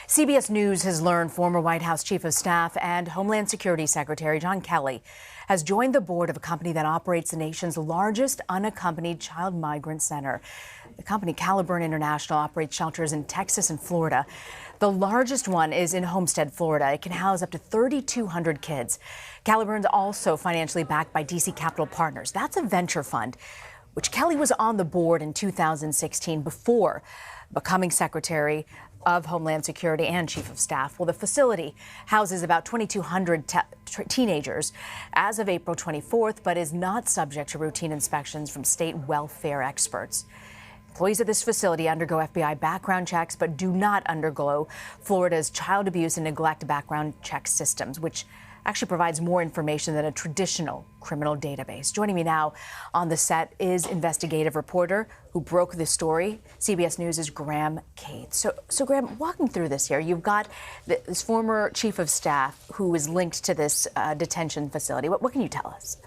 CBS News has learned former White House Chief of Staff and Homeland Security Secretary John Kelly has joined the board of a company that operates the nation's largest unaccompanied child migrant center. The company, Caliburn International, operates shelters in Texas and Florida. The largest one is in Homestead, Florida. It can house up to 3,200 kids. Caliburn's also financially backed by DC Capital Partners. That's a venture fund, which Kelly was on the board in 2016 before becoming Secretary of Homeland Security and Chief of Staff. Well, the facility houses about 2,200 teenagers as of April 24th, but is not subject to routine inspections from state welfare experts. Employees at this facility undergo FBI background checks, but do not undergo Florida's child abuse and neglect background check systems, which actually provides more information than a traditional criminal database. Joining me now on the set is investigative reporter who broke this story, CBS News' Graham Cates. So Graham, walking through this here, you've got this former chief of staff who is linked to this detention facility. What can you tell us?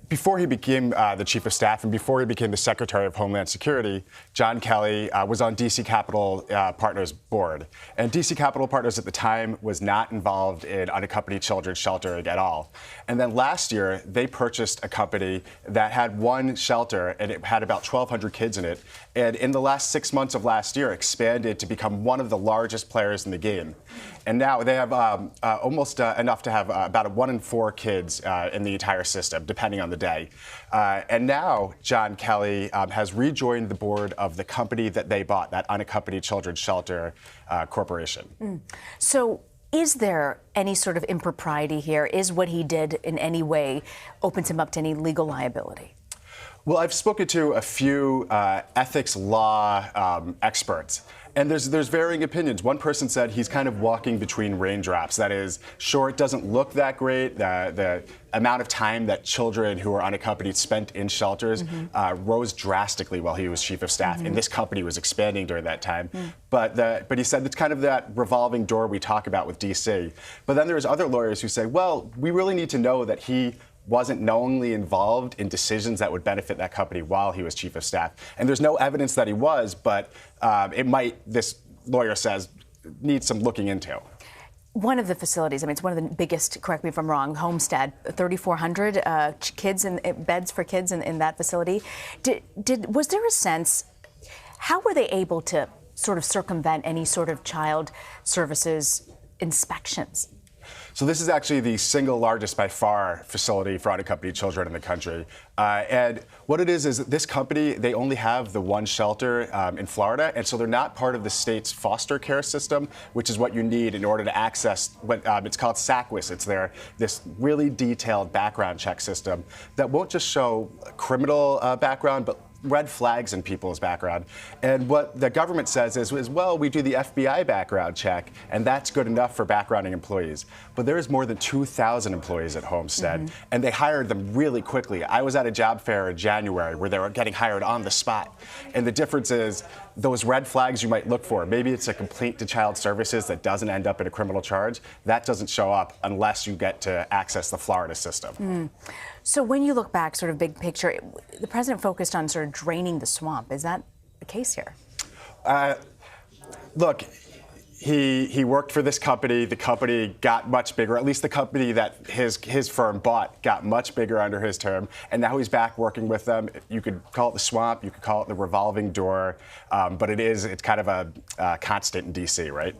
Before he became the chief of staff and before he became the Secretary of Homeland Security, John Kelly was on DC Capital Partners board. And DC Capital Partners at the time was not involved in unaccompanied children's sheltering at all. And then last year, they purchased a company that had one shelter and it had about 1,200 kids in it. And in the last 6 months of last year, expanded to become one of the largest players in the game. And now they have almost enough to have about 1 in 4 kids in the entire system, depending on the day. And now John Kelly has rejoined the board of the company that they bought, that Unaccompanied Children's Shelter Corporation. So is there any sort of impropriety here? Is what he did in any way opens him up to any legal liability? Well, I've spoken to a few ethics law experts, and there's varying opinions. One person said he's kind of walking between raindrops. That is, sure, it doesn't look that great. The amount of time that children who are unaccompanied spent in shelters rose drastically while he was chief of staff, and this company was expanding during that time. But he said it's kind of that revolving door we talk about with DC. But then there's other lawyers who say, well, we really need to know that he wasn't knowingly involved in decisions that would benefit that company while he was chief of staff. And there's no evidence that he was, but it might, this lawyer says, need some looking into. One of the facilities, I mean, it's one of the biggest, correct me if I'm wrong, Homestead, 3,400 kids and beds for kids in that facility. Was there a sense, how were they able to sort of circumvent any sort of child services inspections? So this is actually the single largest by far facility for unaccompanied children in the country. And what it is this company, they only have the one shelter in Florida, and so they're not part of the state's foster care system, which is what you need in order to access what it's called SACWIS. It's this really detailed background check system that won't just show criminal background, but red flags in people's background. And what the government says is, well, we do the FBI background check, and that's good enough for backgrounding employees. But there's more than 2,000 employees at Homestead, and they hired them really quickly. I was at a job fair in January where they were getting hired on the spot. And the difference is those red flags you might look for. Maybe it's a complaint to child services that doesn't end up in a criminal charge. That doesn't show up unless you get to access the Florida system. So when you look back, sort of big picture, the president focused on sort of draining the swamp. Is that the case here? Look, he worked for this company. The company got much bigger. At least the company that his firm bought got much bigger under his term. And now he's back working with them. You could call it the swamp. You could call it the revolving door. But it's kind of a constant in D.C., right?